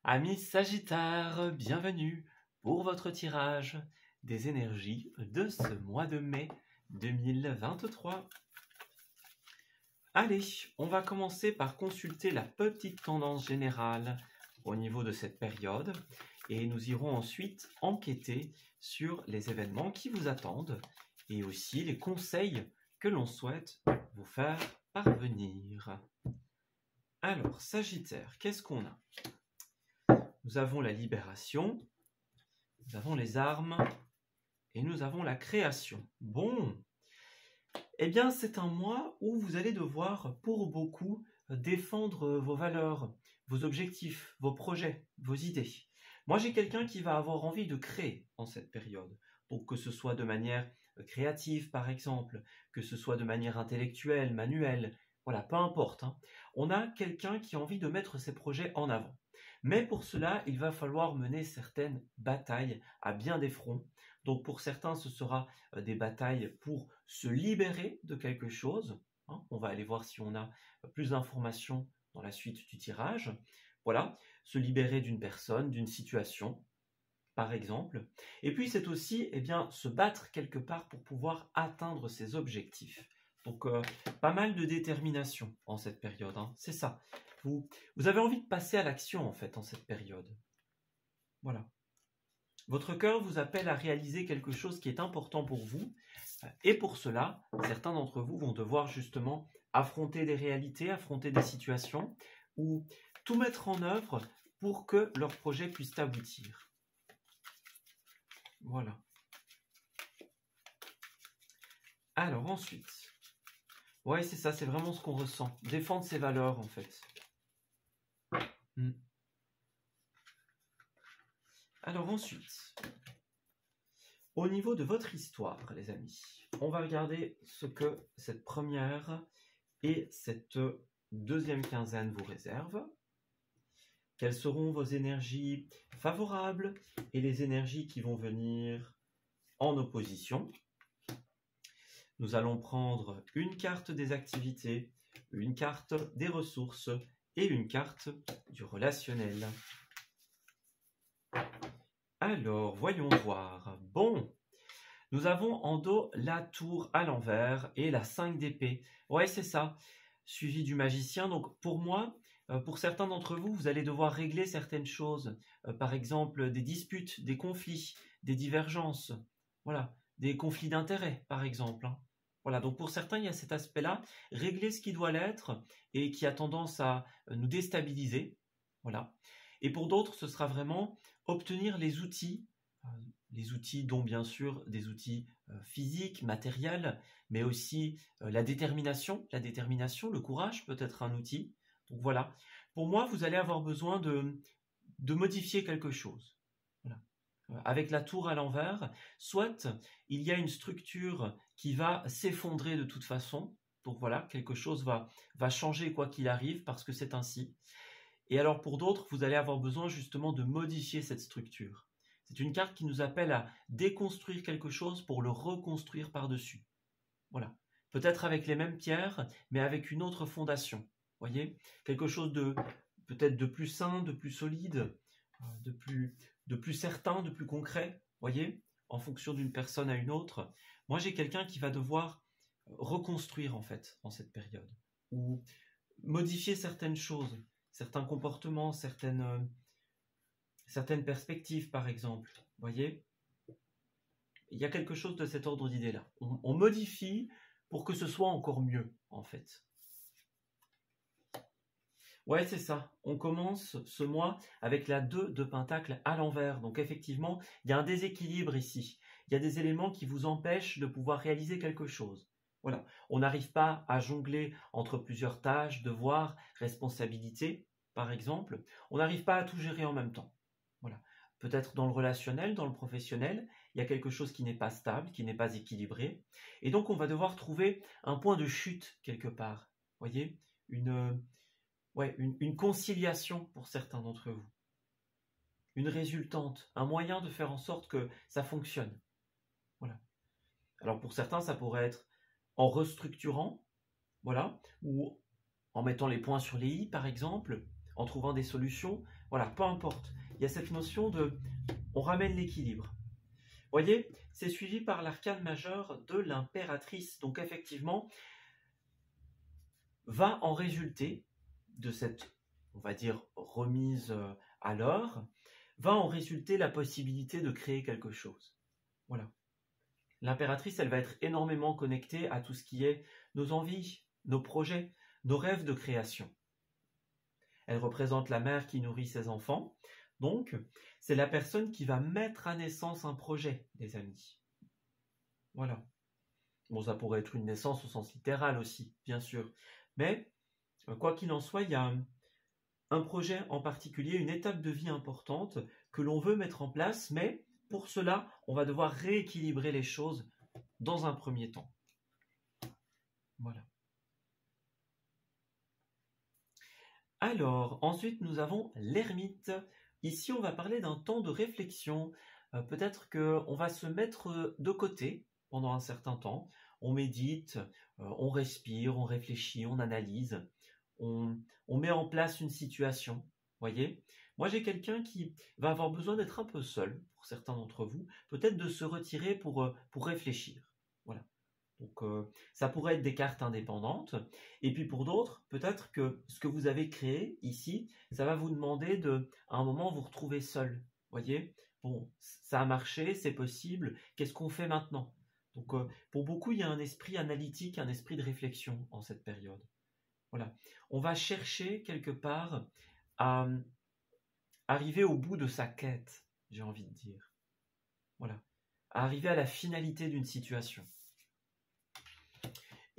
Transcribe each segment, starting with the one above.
Amis Sagittaires, bienvenue pour votre tirage des énergies de ce mois de mai 2023. Allez, on va commencer par consulter la petite tendance générale au niveau de cette période et nous irons ensuite enquêter sur les événements qui vous attendent et aussi les conseils que l'on souhaite vous faire parvenir. Alors, Sagittaire, qu'est-ce qu'on a ? Nous avons la libération, nous avons les armes et nous avons la création. Bon, eh bien c'est un mois où vous allez devoir, pour beaucoup, défendre vos valeurs, vos objectifs, vos projets, vos idées. Moi j'ai quelqu'un qui va avoir envie de créer en cette période. Donc que ce soit de manière créative par exemple, que ce soit de manière intellectuelle, manuelle, voilà, peu importe. On a quelqu'un qui a envie de mettre ses projets en avant. Mais pour cela, il va falloir mener certaines batailles à bien des fronts. Donc pour certains, ce sera des batailles pour se libérer de quelque chose. On va aller voir si on a plus d'informations dans la suite du tirage. Voilà, se libérer d'une personne, d'une situation, par exemple. Et puis c'est aussi se battre quelque part pour pouvoir atteindre ses objectifs. Donc pas mal de détermination en cette période, c'est ça. Vous avez envie de passer à l'action en fait en cette période. Voilà. Votre cœur vous appelle à réaliser quelque chose qui est important pour vous. Et pour cela, certains d'entre vous vont devoir justement affronter des réalités, affronter des situations ou tout mettre en œuvre pour que leur projet puisse aboutir. Voilà. Alors ensuite, ouais c'est ça, c'est vraiment ce qu'on ressent. Défendre ses valeurs en fait. Alors ensuite, au niveau de votre histoire, les amis, on va regarder ce que cette première et cette deuxième quinzaine vous réservent. Quelles seront vos énergies favorables et les énergies qui vont venir en opposition. Nous allons prendre une carte des activités, une carte des ressources et une carte du relationnel. Alors, voyons voir. Bon, nous avons en dos la tour à l'envers et la 5 d'épée. Ouais, c'est ça, suivi du magicien. Donc, pour moi, pour certains d'entre vous, vous allez devoir régler certaines choses. Par exemple, des disputes, des conflits, des divergences. Voilà, des conflits d'intérêts, par exemple. Voilà, donc pour certains, il y a cet aspect-là. Régler ce qui doit l'être et qui a tendance à nous déstabiliser. Voilà. Et pour d'autres, ce sera vraiment obtenir les outils dont bien sûr des outils physiques, matériels, mais aussi la détermination, le courage peut être un outil. Donc voilà, pour moi, vous allez avoir besoin de modifier quelque chose. Voilà. Avec la tour à l'envers, soit il y a une structure qui va s'effondrer de toute façon, donc voilà, quelque chose va changer quoi qu'il arrive parce que c'est ainsi. Et alors pour d'autres, vous allez avoir besoin justement de modifier cette structure. C'est une carte qui nous appelle à déconstruire quelque chose pour le reconstruire par-dessus. Voilà. Peut-être avec les mêmes pierres, mais avec une autre fondation. Voyez ? Quelque chose de peut-être de plus sain, de plus solide, de plus certain, de plus concret. Voyez ? En fonction d'une personne à une autre. Moi, j'ai quelqu'un qui va devoir reconstruire en fait en cette période. Ou modifier certaines choses. Certains comportements, certaines perspectives, par exemple. Vous voyez ? Il y a quelque chose de cet ordre d'idée-là. On modifie pour que ce soit encore mieux, en fait. Ouais, c'est ça. On commence ce mois avec la 2 de Pentacle à l'envers. Donc effectivement, il y a un déséquilibre ici. Il y a des éléments qui vous empêchent de pouvoir réaliser quelque chose. Voilà. On n'arrive pas à jongler entre plusieurs tâches, devoirs, responsabilités, par exemple. On n'arrive pas à tout gérer en même temps. Voilà. Peut-être dans le relationnel, dans le professionnel, il y a quelque chose qui n'est pas stable, qui n'est pas équilibré. Et donc, on va devoir trouver un point de chute quelque part. Vous voyez ? Une conciliation pour certains d'entre vous. Une résultante, un moyen de faire en sorte que ça fonctionne. Voilà. Alors pour certains, ça pourrait être en restructurant, voilà, ou en mettant les points sur les i, par exemple, en trouvant des solutions. Voilà, peu importe. Il y a cette notion de on ramène l'équilibre. Vous voyez, c'est suivi par l'arcane majeur de l'impératrice. Donc effectivement, va en résulter de cette, on va dire, remise à l'heure, va en résulter la possibilité de créer quelque chose. Voilà. L'impératrice, elle va être énormément connectée à tout ce qui est nos envies, nos projets, nos rêves de création. Elle représente la mère qui nourrit ses enfants. Donc, c'est la personne qui va mettre à naissance un projet, les amis. Voilà. Bon, ça pourrait être une naissance au sens littéral aussi, bien sûr. Mais, quoi qu'il en soit, il y a un projet en particulier, une étape de vie importante que l'on veut mettre en place, mais pour cela, on va devoir rééquilibrer les choses dans un premier temps. Voilà. Alors, ensuite, nous avons l'ermite. Ici, on va parler d'un temps de réflexion. Peut-être qu'on va se mettre de côté pendant un certain temps. On médite, on respire, on réfléchit, on analyse, on met en place une situation. Voyez ? Moi, j'ai quelqu'un qui va avoir besoin d'être un peu seul, pour certains d'entre vous, peut-être de se retirer pour réfléchir. Voilà. Donc, ça pourrait être des cartes indépendantes. Et puis pour d'autres, peut-être que ce que vous avez créé ici, ça va vous demander de, à un moment, vous retrouver seul. Voyez ? Bon, ça a marché, c'est possible. Qu'est-ce qu'on fait maintenant ? Donc, pour beaucoup, il y a un esprit analytique, un esprit de réflexion en cette période. Voilà. On va chercher quelque part à arriver au bout de sa quête, j'ai envie de dire. Voilà. À arriver à la finalité d'une situation.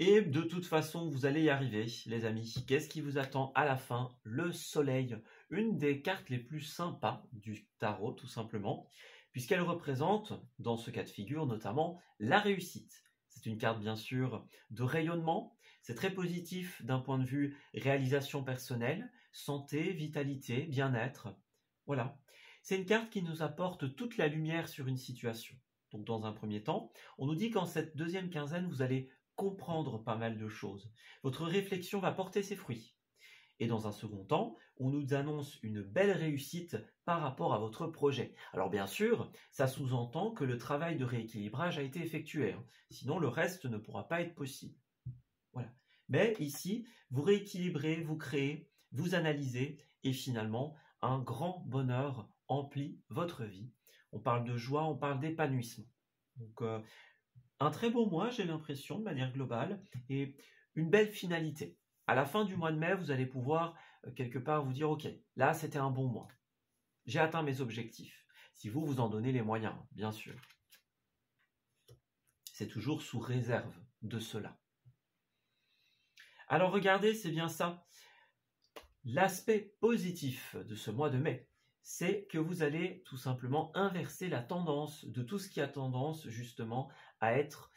Et de toute façon, vous allez y arriver, les amis. Qu'est-ce qui vous attend à la fin ? Le soleil, une des cartes les plus sympas du tarot, tout simplement, puisqu'elle représente, dans ce cas de figure notamment, la réussite. C'est une carte, bien sûr, de rayonnement. C'est très positif d'un point de vue réalisation personnelle, santé, vitalité, bien-être. Voilà. C'est une carte qui nous apporte toute la lumière sur une situation. Donc, dans un premier temps, on nous dit qu'en cette deuxième quinzaine, vous allez comprendre pas mal de choses. Votre réflexion va porter ses fruits. Et dans un second temps, on nous annonce une belle réussite par rapport à votre projet. Alors bien sûr, ça sous-entend que le travail de rééquilibrage a été effectué. Sinon, le reste ne pourra pas être possible. Voilà. Mais ici, vous rééquilibrez, vous créez, vous analysez, et finalement, un grand bonheur emplit votre vie. On parle de joie, on parle d'épanouissement. Donc, un très beau mois, j'ai l'impression, de manière globale, et une belle finalité. À la fin du mois de mai, vous allez pouvoir, quelque part, vous dire, ok, là, c'était un bon mois. J'ai atteint mes objectifs. Si vous, vous en donnez les moyens, bien sûr. C'est toujours sous réserve de cela. Alors, regardez, c'est bien ça. L'aspect positif de ce mois de mai, c'est que vous allez tout simplement inverser la tendance de tout ce qui a tendance, justement, à être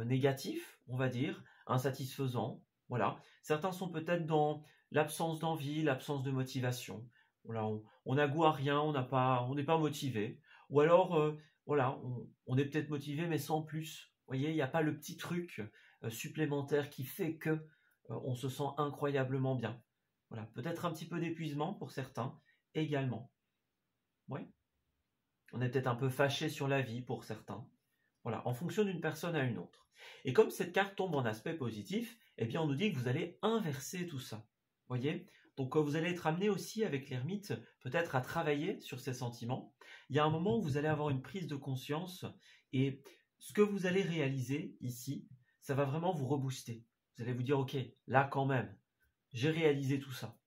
négatif, on va dire, insatisfaisant. Voilà. Certains sont peut-être dans l'absence d'envie, l'absence de motivation. Voilà, on n'a goût à rien, on n'est pas motivé. Ou alors, voilà, on est peut-être motivé, mais sans plus. Vous voyez, il n'y a pas le petit truc supplémentaire qui fait que on se sent incroyablement bien. Voilà, peut-être un petit peu d'épuisement pour certains également. Oui. On est peut-être un peu fâché sur la vie pour certains. Voilà, en fonction d'une personne à une autre. Et comme cette carte tombe en aspect positif, eh bien on nous dit que vous allez inverser tout ça. Voyez ? Donc vous allez être amené aussi avec l'ermite peut-être à travailler sur ces sentiments. Il y a un moment où vous allez avoir une prise de conscience et ce que vous allez réaliser ici, ça va vraiment vous rebooster. Vous allez vous dire, ok, là quand même, j'ai réalisé tout ça.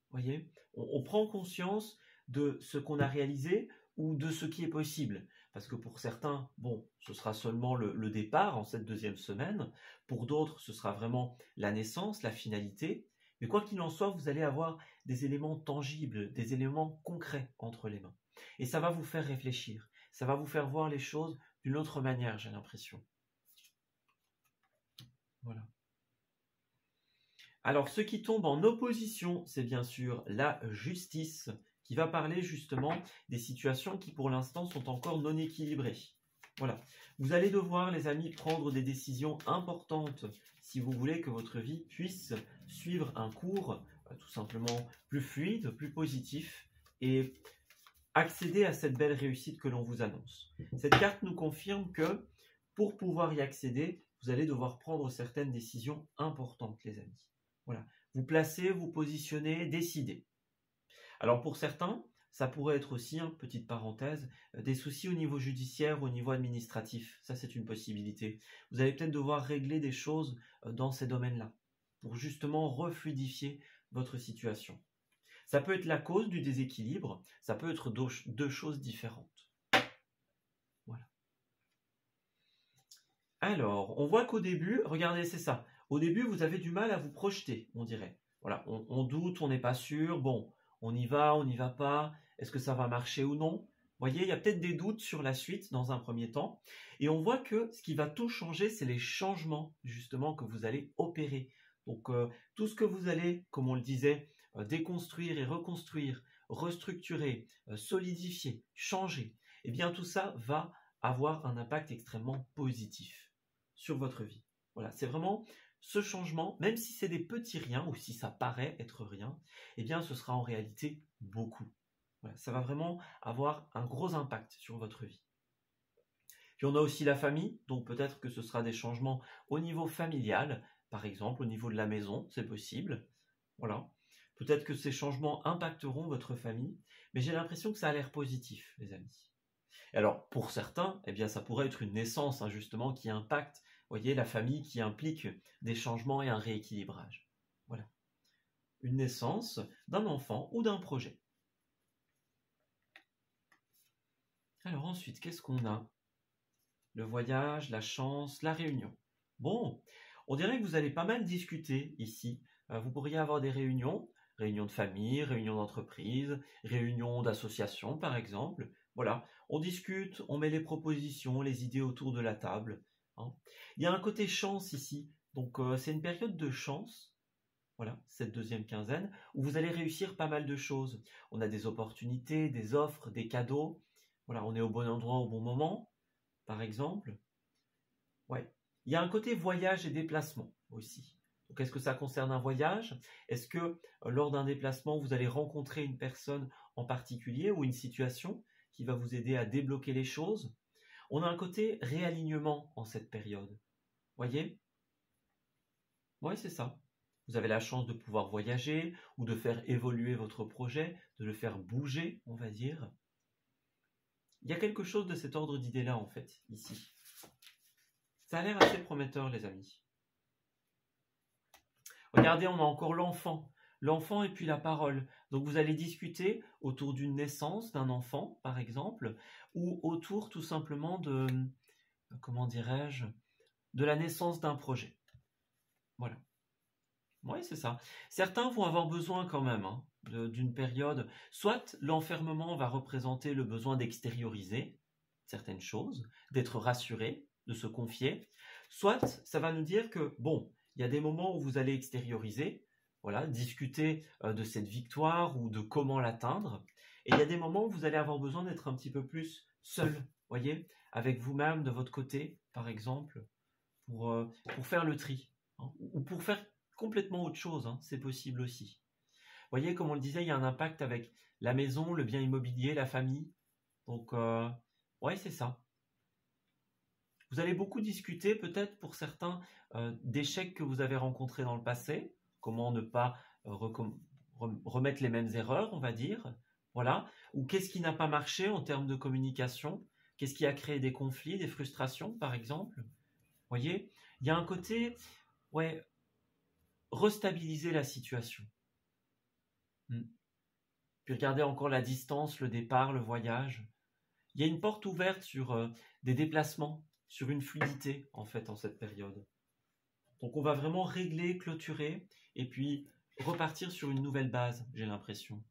Voyez ? On prend conscience de ce qu'on a réalisé ou de ce qui est possible. Parce que pour certains, bon, ce sera seulement le départ en cette deuxième semaine. Pour d'autres, ce sera vraiment la naissance, la finalité. Mais quoi qu'il en soit, vous allez avoir des éléments tangibles, des éléments concrets entre les mains. Et ça va vous faire réfléchir. Ça va vous faire voir les choses d'une autre manière, j'ai l'impression. Voilà. Alors, ce qui tombe en opposition, c'est bien sûr la justice, qui va parler justement des situations qui pour l'instant sont encore non équilibrées. Voilà. Vous allez devoir, les amis, prendre des décisions importantes si vous voulez que votre vie puisse suivre un cours tout simplement plus fluide, plus positif et accéder à cette belle réussite que l'on vous annonce. Cette carte nous confirme que pour pouvoir y accéder, vous allez devoir prendre certaines décisions importantes, les amis. Voilà, vous placez, vous positionnez, décidez. Alors pour certains, ça pourrait être aussi, petite parenthèse, des soucis au niveau judiciaire, au niveau administratif. Ça, c'est une possibilité. Vous allez peut-être devoir régler des choses dans ces domaines-là pour justement refluidifier votre situation. Ça peut être la cause du déséquilibre, ça peut être deux choses différentes. Voilà. Alors, on voit qu'au début, regardez, c'est ça. Au début, vous avez du mal à vous projeter, on dirait. Voilà, on doute, on n'est pas sûr. Bon, on y va, on n'y va pas. Est-ce que ça va marcher ou non? Vous voyez, il y a peut-être des doutes sur la suite dans un premier temps. Et on voit que ce qui va tout changer, c'est les changements, justement, que vous allez opérer. Donc, tout ce que vous allez, comme on le disait, déconstruire et reconstruire, restructurer, solidifier, changer, eh bien, tout ça va avoir un impact extrêmement positif sur votre vie. Voilà, c'est vraiment ce changement, même si c'est des petits riens ou si ça paraît être rien, eh bien ce sera en réalité beaucoup. Voilà, ça va vraiment avoir un gros impact sur votre vie. Puis on a aussi la famille, donc peut-être que ce sera des changements au niveau familial, par exemple au niveau de la maison, c'est possible. Voilà. Peut-être que ces changements impacteront votre famille, mais j'ai l'impression que ça a l'air positif, les amis. Et alors, pour certains, eh bien, ça pourrait être une naissance, justement, qui impacte, voyez, la famille, qui implique des changements et un rééquilibrage. Voilà. Une naissance d'un enfant ou d'un projet. Alors ensuite, qu'est-ce qu'on a? Le voyage, la chance, la réunion. Bon, on dirait que vous allez pas mal discuter ici. Vous pourriez avoir des réunions de famille, réunions d'entreprise, réunions d'associations par exemple. Voilà, on discute, on met les propositions, les idées autour de la table. Il y a un côté chance ici, donc c'est une période de chance, voilà, cette deuxième quinzaine, où vous allez réussir pas mal de choses. On a des opportunités, des offres, des cadeaux. Voilà, on est au bon endroit au bon moment, par exemple. Ouais. Il y a un côté voyage et déplacement aussi. Donc, est-ce que ça concerne un voyage? Est-ce que lors d'un déplacement, vous allez rencontrer une personne en particulier ou une situation qui va vous aider à débloquer les choses? On a un côté réalignement en cette période. Voyez? Oui, c'est ça. Vous avez la chance de pouvoir voyager ou de faire évoluer votre projet, de le faire bouger, on va dire. Il y a quelque chose de cet ordre d'idée-là, en fait, ici. Ça a l'air assez prometteur, les amis. Regardez, on a encore l'enfant. L'enfant et puis la parole. Donc vous allez discuter autour d'une naissance d'un enfant, par exemple, ou autour tout simplement de, comment dirais-je, de la naissance d'un projet. Voilà. Oui, c'est ça. Certains vont avoir besoin quand même d'une période. Soit l'enfermement va représenter le besoin d'extérioriser certaines choses, d'être rassuré, de se confier. Soit ça va nous dire que, bon, il y a des moments où vous allez extérioriser, voilà, discuter de cette victoire ou de comment l'atteindre. Et il y a des moments où vous allez avoir besoin d'être un petit peu plus seul, voyez, avec vous-même de votre côté, par exemple, pour faire le tri, ou pour faire complètement autre chose, c'est possible aussi. Vous voyez, comme on le disait, il y a un impact avec la maison, le bien immobilier, la famille. Donc, ouais, c'est ça. Vous allez beaucoup discuter, peut-être pour certains, d'échecs que vous avez rencontrés dans le passé, comment ne pas remettre les mêmes erreurs, on va dire, voilà, ou qu'est-ce qui n'a pas marché en termes de communication, qu'est-ce qui a créé des conflits, des frustrations, par exemple. Vous voyez, il y a un côté, ouais, restabiliser la situation. Puis regardez encore la distance, le départ, le voyage. Il y a une porte ouverte sur des déplacements, sur une fluidité en fait en cette période. Donc on va vraiment régler, clôturer et puis repartir sur une nouvelle base, j'ai l'impression.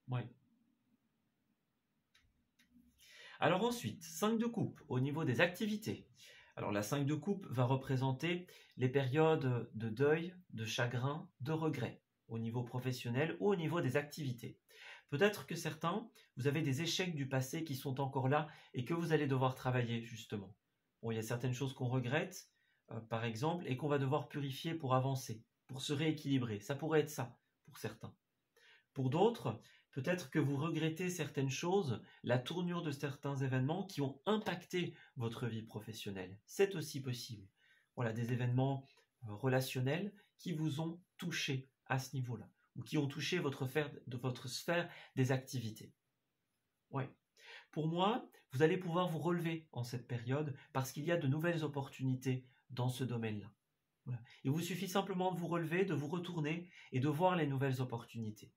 Oui. Alors ensuite, 5 de coupe au niveau des activités. Alors la 5 de coupe va représenter les périodes de deuil, de chagrin, de regret au niveau professionnel ou au niveau des activités. Peut-être que certains, vous avez des échecs du passé qui sont encore là et que vous allez devoir travailler justement. Bon, il y a certaines choses qu'on regrette, par exemple, et qu'on va devoir purifier pour avancer. pour se rééquilibrer. Ça pourrait être ça pour certains. Pour d'autres, peut-être que vous regrettez certaines choses, la tournure de certains événements qui ont impacté votre vie professionnelle. C'est aussi possible. Voilà, des événements relationnels qui vous ont touché à ce niveau-là, ou qui ont touché votre sphère des activités. Ouais. Pour moi, vous allez pouvoir vous relever en cette période parce qu'il y a de nouvelles opportunités dans ce domaine-là. Voilà. Il vous suffit simplement de vous relever, de vous retourner et de voir les nouvelles opportunités.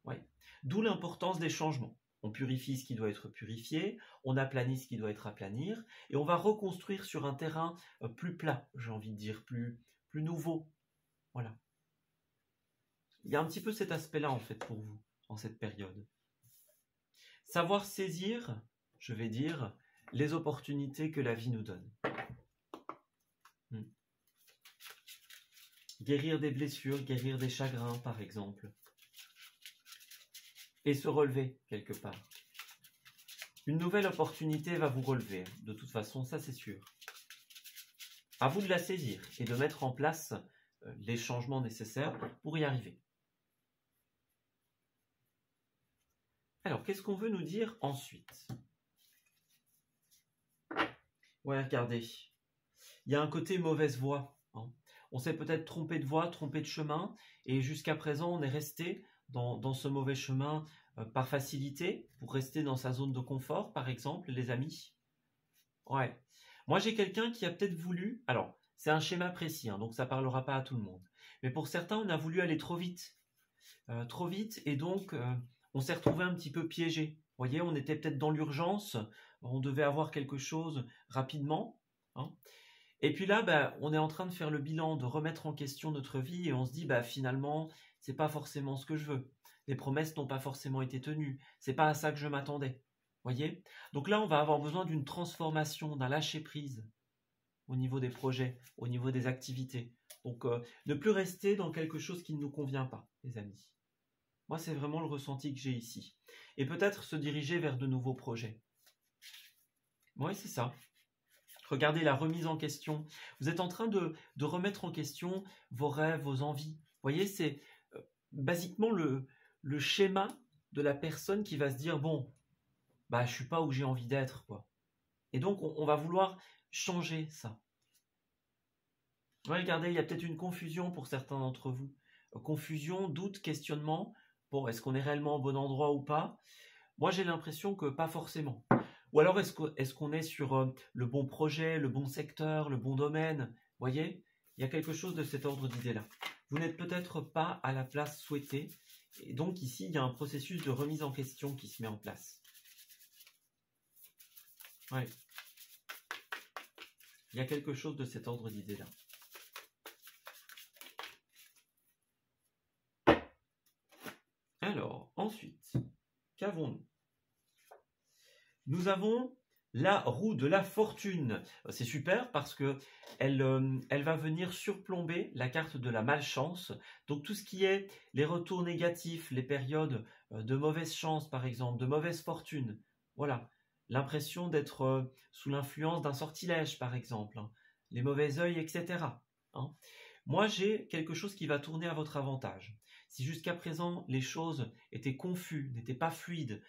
Ouais. D'où l'importance des changements. On purifie ce qui doit être purifié, on aplanit ce qui doit être aplanir, et on va reconstruire sur un terrain plus plat, j'ai envie de dire, plus nouveau. Voilà. Il y a un petit peu cet aspect-là, en fait, pour vous, en cette période. Savoir saisir, je vais dire, les opportunités que la vie nous donne. Guérir des blessures, guérir des chagrins, par exemple. Et se relever, quelque part. Une nouvelle opportunité va vous relever, de toute façon, ça c'est sûr. À vous de la saisir et de mettre en place les changements nécessaires pour y arriver. Alors, qu'est-ce qu'on veut nous dire ensuite? Ouais, regardez. Il y a un côté mauvaise voie. Hein. On s'est peut-être trompé de voie, trompé de chemin, et jusqu'à présent, on est resté dans ce mauvais chemin par facilité, pour rester dans sa zone de confort, par exemple, les amis. Ouais. Moi, j'ai quelqu'un qui a peut-être voulu... Alors, c'est un schéma précis, hein, donc ça ne parlera pas à tout le monde. Mais pour certains, on a voulu aller trop vite. Et donc... on s'est retrouvé un petit peu piégé. Vous voyez, on était peut-être dans l'urgence, on devait avoir quelque chose rapidement. Hein. Et puis là, on est en train de faire le bilan, de remettre en question notre vie et on se dit, finalement, c'est pas forcément ce que je veux. Les promesses n'ont pas forcément été tenues. C'est pas à ça que je m'attendais. Voyez? Donc là, on va avoir besoin d'une transformation, d'un lâcher-prise au niveau des projets, au niveau des activités. Donc, ne plus rester dans quelque chose qui ne nous convient pas, les amis. Moi, c'est vraiment le ressenti que j'ai ici. Et peut-être se diriger vers de nouveaux projets. Oui, c'est ça. Regardez la remise en question. Vous êtes en train de remettre en question vos rêves, vos envies. Vous voyez, c'est basiquement le schéma de la personne qui va se dire, bon, je ne suis pas où j'ai envie d'être, quoi. Et donc, on va vouloir changer ça. Ouais, regardez, il y a peut-être une confusion pour certains d'entre vous. Confusion, doute, questionnement. Bon, est-ce qu'on est réellement au bon endroit ou pas? Moi, j'ai l'impression que pas forcément. Ou alors, est-ce qu'on est sur le bon projet, le bon secteur, le bon domaine? Vous voyez, il y a quelque chose de cet ordre d'idée-là. Vous n'êtes peut-être pas à la place souhaitée. Et donc, ici, il y a un processus de remise en question qui se met en place. Ouais. Il y a quelque chose de cet ordre d'idée-là. Alors, ensuite, qu'avons-nous? Nous avons la roue de la fortune. C'est super parce que elle va venir surplomber la carte de la malchance. Donc tout ce qui est les retours négatifs, les périodes de mauvaise chance par exemple, de mauvaise fortune. Voilà, l'impression d'être sous l'influence d'un sortilège par exemple, hein, les mauvais œils, etc. Hein. Moi j'ai quelque chose qui va tourner à votre avantage. Si jusqu'à présent les choses étaient confuses, n'étaient pas fluides,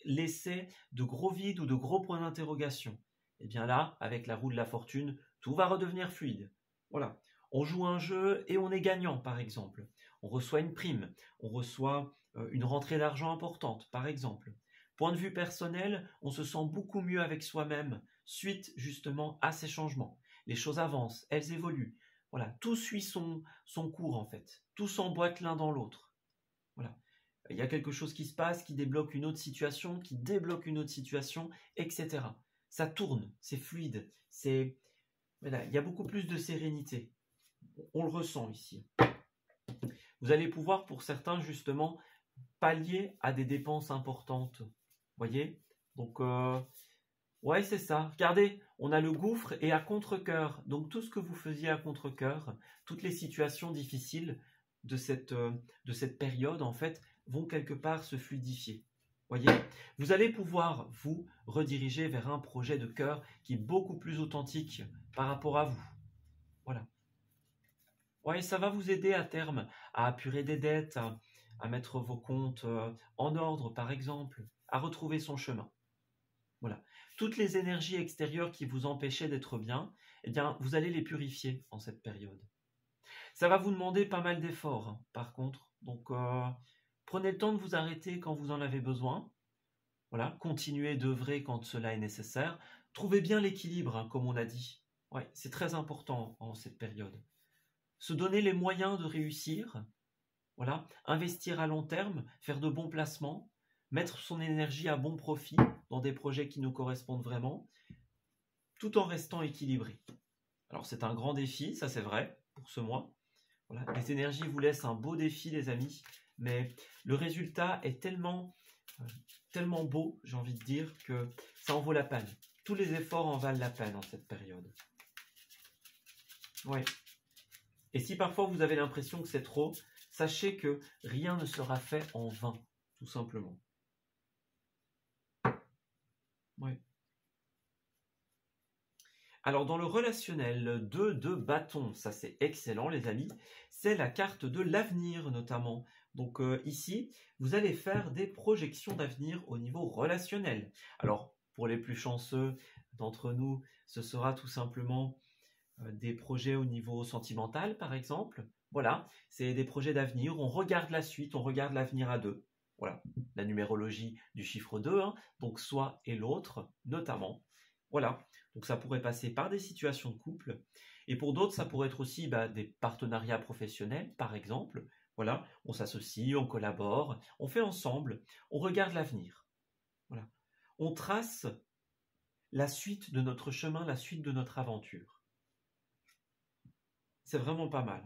laissaient de gros vides ou de gros points d'interrogation, et bien là, avec la roue de la fortune, tout va redevenir fluide. Voilà, on joue un jeu et on est gagnant par exemple. On reçoit une prime, on reçoit une rentrée d'argent importante par exemple. Point de vue personnel, on se sent beaucoup mieux avec soi-même suite justement à ces changements. Les choses avancent, elles évoluent. Voilà, tout suit son cours en fait. Tout s'emboîte l'un dans l'autre. Voilà. Il y a quelque chose qui se passe, qui débloque une autre situation, qui débloque une autre situation, etc. Ça tourne, c'est fluide, voilà, il y a beaucoup plus de sérénité. On le ressent ici. Vous allez pouvoir, pour certains, justement, pallier à des dépenses importantes. Vous voyez? Donc, ouais, c'est ça. Regardez, on a le gouffre et à contre-cœur. Donc, tout ce que vous faisiez à contre-cœur, toutes les situations difficiles de cette période, en fait, vont quelque part se fluidifier. Voyez, vous allez pouvoir vous rediriger vers un projet de cœur qui est beaucoup plus authentique par rapport à vous. Voilà. Ouais, ça va vous aider à terme à apurer des dettes, à mettre vos comptes en ordre, par exemple, à retrouver son chemin. Voilà. Toutes les énergies extérieures qui vous empêchaient d'être bien, eh bien, vous allez les purifier en cette période. Ça va vous demander pas mal d'efforts, hein, par contre. Donc, prenez le temps de vous arrêter quand vous en avez besoin. Voilà, continuez d'œuvrer quand cela est nécessaire. Trouvez bien l'équilibre, hein, comme on a dit. Ouais, c'est très important en cette période. Se donner les moyens de réussir, voilà, investir à long terme, faire de bons placements, mettre son énergie à bon profit dans des projets qui nous correspondent vraiment, tout en restant équilibré. Alors c'est un grand défi, ça c'est vrai, pour ce mois. Voilà, les énergies vous laissent un beau défi, les amis, mais le résultat est tellement beau, j'ai envie de dire, que ça en vaut la peine. Tous les efforts en valent la peine en cette période. Oui. Et si parfois vous avez l'impression que c'est trop, sachez que rien ne sera fait en vain, tout simplement. Oui. Alors dans le relationnel, 2 de bâton, ça c'est excellent les amis, c'est la carte de l'avenir notamment. Donc ici, vous allez faire des projections d'avenir au niveau relationnel. Alors pour les plus chanceux d'entre nous, ce sera tout simplement des projets au niveau sentimental par exemple. Voilà, c'est des projets d'avenir, on regarde la suite, on regarde l'avenir à deux. Voilà, la numérologie du chiffre 2, hein, donc soit et l'autre notamment. Voilà, donc ça pourrait passer par des situations de couple. Et pour d'autres, ça pourrait être aussi des partenariats professionnels, par exemple. Voilà, on s'associe, on collabore, on fait ensemble, on regarde l'avenir. Voilà, on trace la suite de notre chemin, la suite de notre aventure. C'est vraiment pas mal.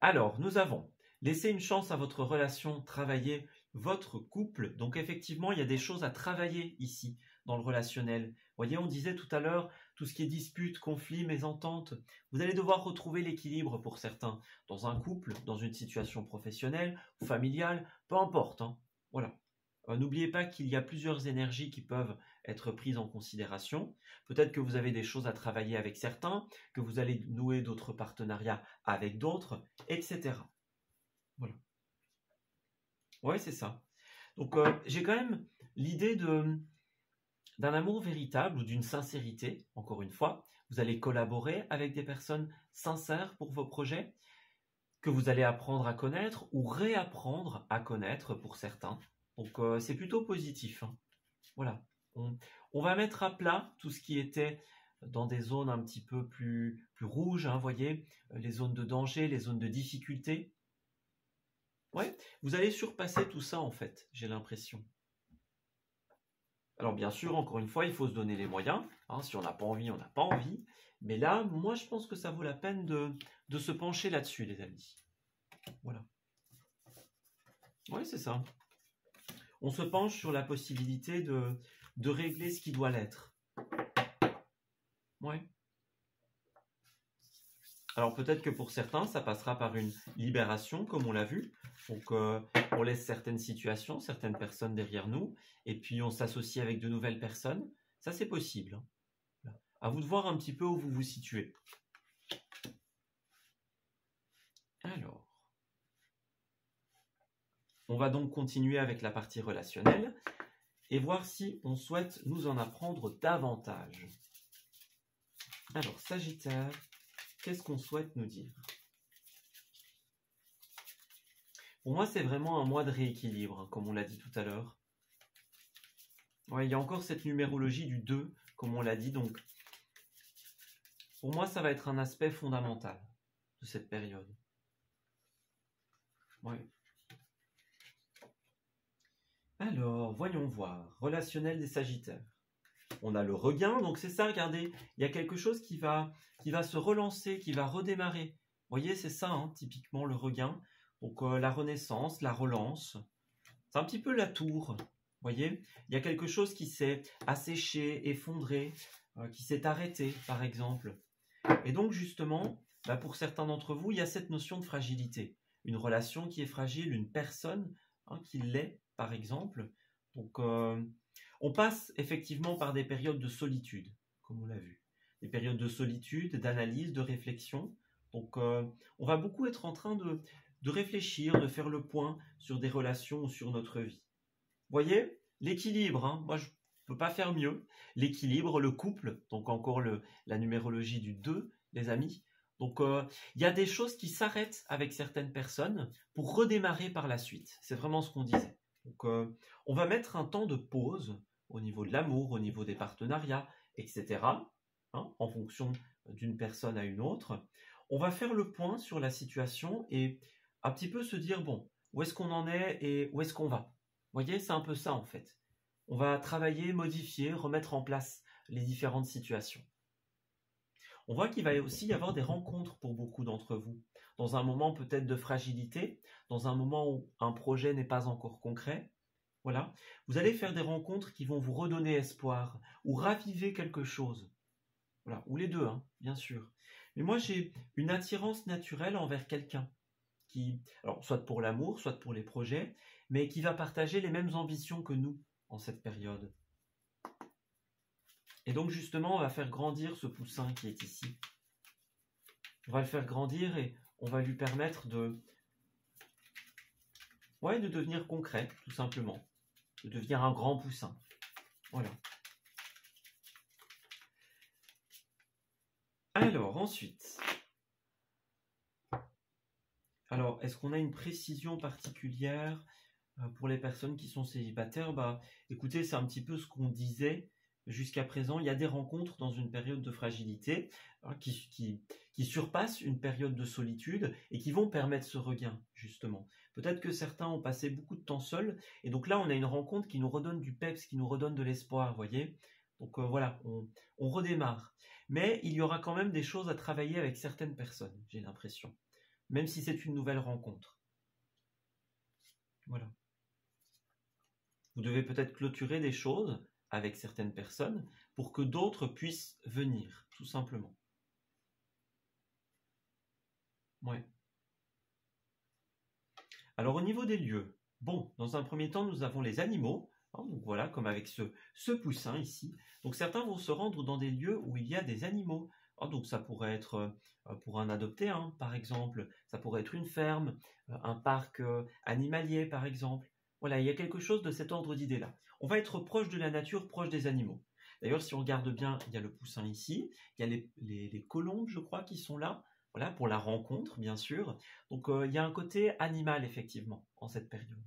Alors, nous avons laissé une chance à votre relation, travailler votre couple. Donc effectivement, il y a des choses à travailler ici dans le relationnel. Vous voyez, on disait tout à l'heure, tout ce qui est dispute, conflit, mésentente, vous allez devoir retrouver l'équilibre pour certains, dans un couple, dans une situation professionnelle ou familiale, peu importe, hein. Voilà. N'oubliez pas qu'il y a plusieurs énergies qui peuvent être prises en considération. Peut-être que vous avez des choses à travailler avec certains, que vous allez nouer d'autres partenariats avec d'autres, etc. Voilà. Ouais, c'est ça. Donc, j'ai quand même l'idée d'un amour véritable ou d'une sincérité, encore une fois. Vous allez collaborer avec des personnes sincères pour vos projets, que vous allez apprendre à connaître ou réapprendre à connaître pour certains. Donc, c'est plutôt positif, hein. Voilà. On va mettre à plat tout ce qui était dans des zones un petit peu plus rouges, hein, voyez, les zones de danger, les zones de difficulté. Ouais, vous allez surpasser tout ça en fait, j'ai l'impression. Alors bien sûr, encore une fois, il faut se donner les moyens, hein. Si on n'a pas envie, on n'a pas envie. Mais là, moi je pense que ça vaut la peine de se pencher là-dessus, les amis. Voilà. Oui, c'est ça. On se penche sur la possibilité de régler ce qui doit l'être. Ouais. Alors peut-être que pour certains, ça passera par une libération, comme on l'a vu. Donc on laisse certaines situations, certaines personnes derrière nous, et puis on s'associe avec de nouvelles personnes. Ça, c'est possible, hein. À vous de voir un petit peu où vous vous situez. Alors, on va donc continuer avec la partie relationnelle et voir si on souhaite nous en apprendre davantage. Alors, Sagittaire, qu'est-ce qu'on souhaite nous dire? Pour moi, c'est vraiment un mois de rééquilibre, hein, comme on l'a dit tout à l'heure. Ouais, il y a encore cette numérologie du 2, comme on l'a dit, donc pour moi, ça va être un aspect fondamental de cette période. Ouais. Alors, voyons voir. Relationnel des Sagittaires. On a le regain, donc c'est ça, regardez, il y a quelque chose qui va se relancer, qui va redémarrer. Vous voyez, c'est ça, hein, typiquement le regain. Donc la renaissance, la relance. C'est un petit peu la tour. Vous voyez, il y a quelque chose qui s'est asséché, effondré, qui s'est arrêté, par exemple. Et donc, justement, pour certains d'entre vous, il y a cette notion de fragilité. Une relation qui est fragile, une personne qui l'est, par exemple. Donc, on passe effectivement par des périodes de solitude, comme on l'a vu. des périodes de solitude, d'analyse, de réflexion. Donc, on va beaucoup être en train de réfléchir, de faire le point sur des relations ou sur notre vie. Vous voyez, l'équilibre, hein, moi je ne peux pas faire mieux. L'équilibre, le couple, donc encore la numérologie du 2, les amis. Donc, il y a des choses qui s'arrêtent avec certaines personnes pour redémarrer par la suite. C'est vraiment ce qu'on disait. Donc, on va mettre un temps de pause au niveau de l'amour, au niveau des partenariats, etc., hein, en fonction d'une personne à une autre. On va faire le point sur la situation et un petit peu se dire, bon, où est-ce qu'on en est et où est-ce qu'on va? Vous voyez, c'est un peu ça en fait. On va travailler, modifier, remettre en place les différentes situations. On voit qu'il va aussi y avoir des rencontres pour beaucoup d'entre vous. Dans un moment peut-être de fragilité, dans un moment où un projet n'est pas encore concret. Voilà. Vous allez faire des rencontres qui vont vous redonner espoir ou raviver quelque chose. Voilà. Ou les deux, hein, bien sûr. Mais moi, j'ai une attirance naturelle envers quelqu'un qui, alors, soit pour l'amour, soit pour les projets, mais qui va partager les mêmes ambitions que nous en cette période. Et donc justement, on va faire grandir ce poussin qui est ici. On va le faire grandir et on va lui permettre de devenir concret, tout simplement. De devenir un grand poussin. Voilà. Alors, ensuite. Alors, est-ce qu'on a une précision particulière pour les personnes qui sont célibataires? Bah, écoutez, c'est un petit peu ce qu'on disait jusqu'à présent. Il y a des rencontres dans une période de fragilité hein, qui surpassent une période de solitude et qui vont permettre ce regain, justement. Peut-être que certains ont passé beaucoup de temps seuls et donc là, on a une rencontre qui nous redonne du peps, qui nous redonne de l'espoir, vous voyez. Donc voilà, on redémarre. Mais il y aura quand même des choses à travailler avec certaines personnes, j'ai l'impression. Même si c'est une nouvelle rencontre. Voilà. Vous devez peut-être clôturer des choses avec certaines personnes pour que d'autres puissent venir, tout simplement. Ouais. Alors au niveau des lieux, bon, dans un premier temps, nous avons les animaux, hein, donc voilà, comme avec ce poussin ici. Donc certains vont se rendre dans des lieux où il y a des animaux. Oh, donc ça pourrait être pour un adopté, hein, par exemple. Ça pourrait être une ferme, un parc animalier, par exemple. Voilà, il y a quelque chose de cet ordre d'idée-là. On va être proche de la nature, proche des animaux. D'ailleurs, si on regarde bien, il y a le poussin ici, il y a les colombes, je crois, qui sont là. Voilà, pour la rencontre, bien sûr. Donc, il y a un côté animal, effectivement, en cette période.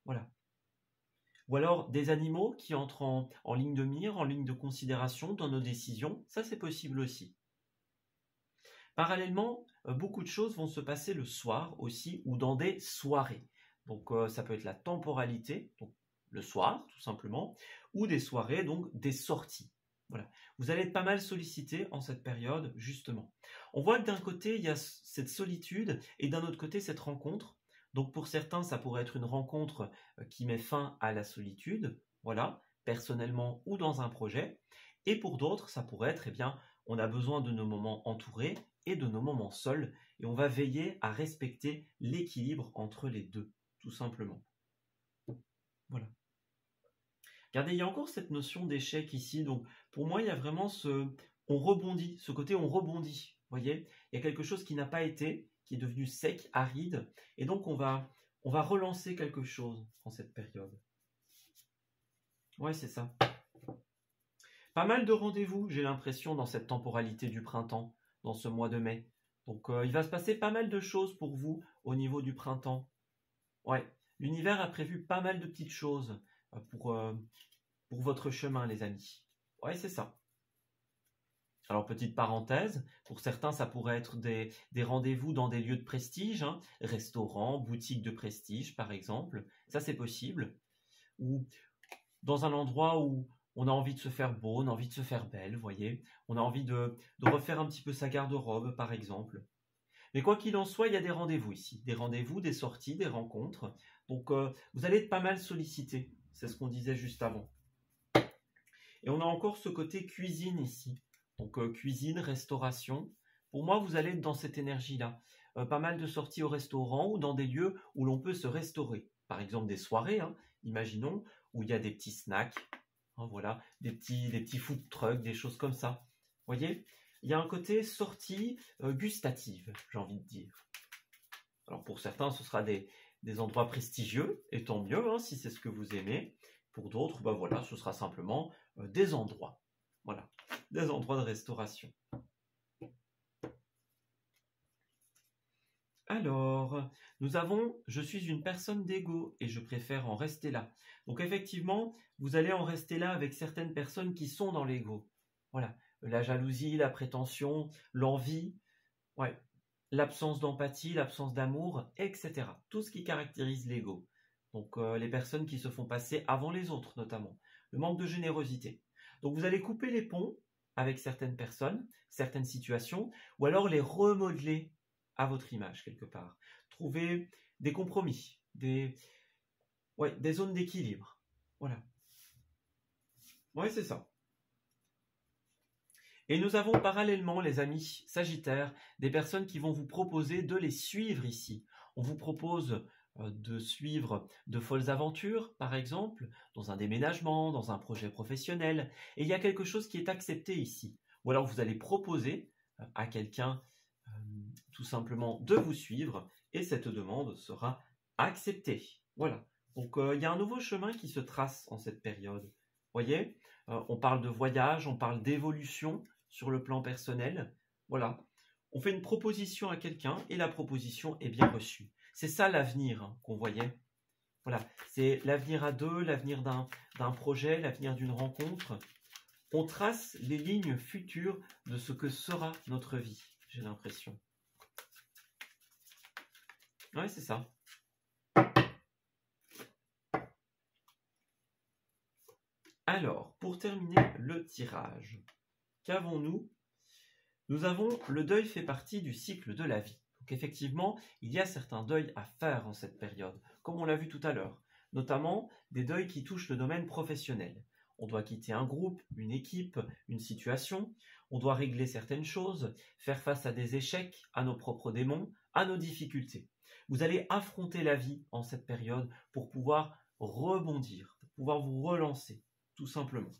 Voilà. Ou alors des animaux qui entrent en ligne de mire, en ligne de considération dans nos décisions, ça c'est possible aussi. Parallèlement, beaucoup de choses vont se passer le soir aussi ou dans des soirées. Donc ça peut être la temporalité, donc le soir tout simplement, ou des soirées, donc des sorties. Voilà. Vous allez être pas mal sollicité en cette période, justement. On voit que d'un côté, il y a cette solitude et d'un autre côté, cette rencontre. Donc pour certains, ça pourrait être une rencontre qui met fin à la solitude, voilà, personnellement ou dans un projet. Et pour d'autres, ça pourrait être, eh bien, on a besoin de nos moments entourés et de nos moments seuls, et on va veiller à respecter l'équilibre entre les deux, tout simplement. Voilà. Regardez, il y a encore cette notion d'échec ici, donc pour moi, il y a vraiment on rebondit, ce côté on rebondit, vous voyez. Il y a quelque chose qui n'a pas été, qui est devenu sec, aride, et donc on va relancer quelque chose en cette période. Ouais, c'est ça. Pas mal de rendez-vous, j'ai l'impression, dans cette temporalité du printemps, dans ce mois de mai. Donc il va se passer pas mal de choses pour vous au niveau du printemps. Ouais, l'univers a prévu pas mal de petites choses pour votre chemin, les amis. Ouais, c'est ça. Alors, petite parenthèse, pour certains, ça pourrait être des rendez-vous dans des lieux de prestige, hein, restaurants, boutiques de prestige, par exemple. Ça, c'est possible. Ou dans un endroit où on a envie de se faire beau, on a envie de se faire belle, vous voyez. On a envie de refaire un petit peu sa garde-robe, par exemple. Mais quoi qu'il en soit, il y a des rendez-vous ici. Des rendez-vous, des sorties, des rencontres. Donc, vous allez être pas mal sollicité. C'est ce qu'on disait juste avant. Et on a encore ce côté cuisine ici. Donc, cuisine, restauration. Pour moi, vous allez être dans cette énergie-là. Pas mal de sorties au restaurant ou dans des lieux où l'on peut se restaurer. Par exemple, des soirées, hein, imaginons, où il y a des petits snacks. Hein, voilà, des petits food trucks, des choses comme ça. voyez, il y a un côté sortie gustative, j'ai envie de dire. Alors pour certains, ce sera des endroits prestigieux, et tant mieux hein, si c'est ce que vous aimez. Pour d'autres, ben voilà, ce sera simplement des endroits. Voilà, des endroits de restauration. Alors, nous avons « Je suis une personne d'ego et je préfère en rester là ». Donc effectivement, vous allez en rester là avec certaines personnes qui sont dans l'ego. Voilà, la jalousie, la prétention, l'envie, ouais, l'absence d'empathie, l'absence d'amour, etc. Tout ce qui caractérise l'ego. Donc les personnes qui se font passer avant les autres notamment. Le manque de générosité. Donc vous allez couper les ponts avec certaines personnes, certaines situations, ou alors les remodeler à votre image quelque part. Trouver des compromis, des zones d'équilibre. Voilà. Ouais, c'est ça. Et nous avons parallèlement, les amis Sagittaires, des personnes qui vont vous proposer de les suivre ici. On vous propose de suivre de folles aventures, par exemple, dans un déménagement, dans un projet professionnel. Et il y a quelque chose qui est accepté ici. Ou alors vous allez proposer à quelqu'un tout simplement de vous suivre et cette demande sera acceptée. Voilà. Donc il y a un nouveau chemin qui se trace en cette période. Voyez, on parle de voyage, on parle d'évolution sur le plan personnel. Voilà. On fait une proposition à quelqu'un et la proposition est bien reçue. C'est ça l'avenir hein, qu'on voyait. Voilà. C'est l'avenir à deux, l'avenir d'un projet, l'avenir d'une rencontre. On trace les lignes futures de ce que sera notre vie, j'ai l'impression. Ouais, c'est ça. Alors, pour terminer le tirage, qu'avons-nous? Nous avons le deuil fait partie du cycle de la vie. Donc effectivement, il y a certains deuils à faire en cette période, comme on l'a vu tout à l'heure, notamment des deuils qui touchent le domaine professionnel. On doit quitter un groupe, une équipe, une situation, on doit régler certaines choses, faire face à des échecs, à nos propres démons, à nos difficultés. Vous allez affronter la vie en cette période pour pouvoir rebondir, pour pouvoir vous relancer, tout simplement.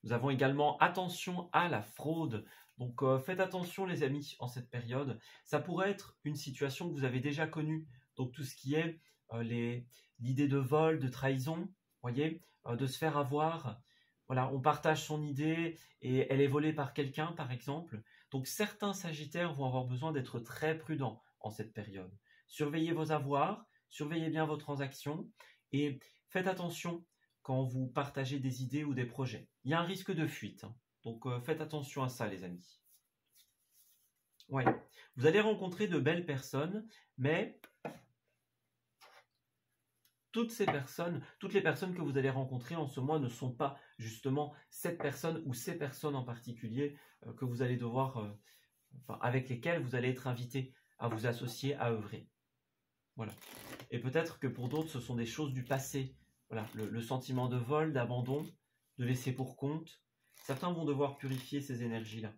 Nous avons également attention à la fraude. Donc faites attention les amis en cette période. Ça pourrait être une situation que vous avez déjà connue. Donc tout ce qui est l'idée de vol, de trahison, voyez, de se faire avoir. Voilà, on partage son idée et elle est volée par quelqu'un par exemple. Donc certains Sagittaires vont avoir besoin d'être très prudents en cette période. Surveillez vos avoirs, surveillez bien vos transactions et faites attention quand vous partagez des idées ou des projets. Il y a un risque de fuite, hein. Donc faites attention à ça les amis. Ouais. Vous allez rencontrer de belles personnes, mais toutes les personnes que vous allez rencontrer en ce mois ne sont pas justement cette personne ou ces personnes en particulier que vous allez devoir, avec lesquelles vous allez être invité à vous associer, à œuvrer. Voilà. Et peut-être que pour d'autres, ce sont des choses du passé. Voilà, le sentiment de vol, d'abandon, de laisser pour compte. Certains vont devoir purifier ces énergies-là.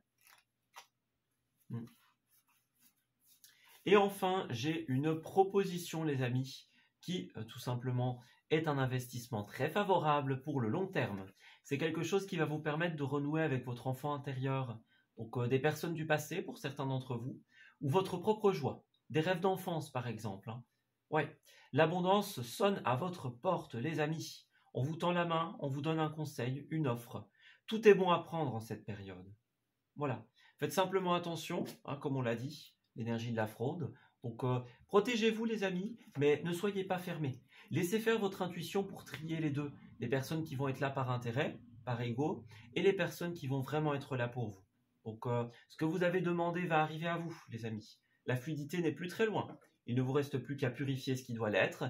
Et enfin, j'ai une proposition, les amis, qui tout simplement est un investissement très favorable pour le long terme. C'est quelque chose qui va vous permettre de renouer avec votre enfant intérieur, donc des personnes du passé pour certains d'entre vous, ou votre propre joie, des rêves d'enfance par exemple. Hein. Ouais, l'abondance sonne à votre porte, les amis. On vous tend la main, on vous donne un conseil, une offre. Tout est bon à prendre en cette période. Voilà. Faites simplement attention, hein, comme on l'a dit, l'énergie de la fraude. Donc, protégez-vous les amis, mais ne soyez pas fermés. Laissez faire votre intuition pour trier les deux. Les personnes qui vont être là par intérêt, par ego, et les personnes qui vont vraiment être là pour vous. Donc, ce que vous avez demandé va arriver à vous, les amis. La fluidité n'est plus très loin. Il ne vous reste plus qu'à purifier ce qui doit l'être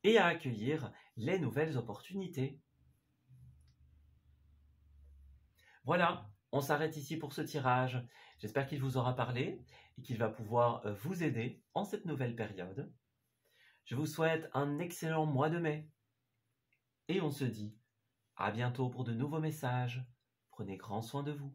et à accueillir les nouvelles opportunités. Voilà, on s'arrête ici pour ce tirage. J'espère qu'il vous aura parlé et qu'il va pouvoir vous aider en cette nouvelle période. Je vous souhaite un excellent mois de mai et on se dit à bientôt pour de nouveaux messages. Prenez grand soin de vous.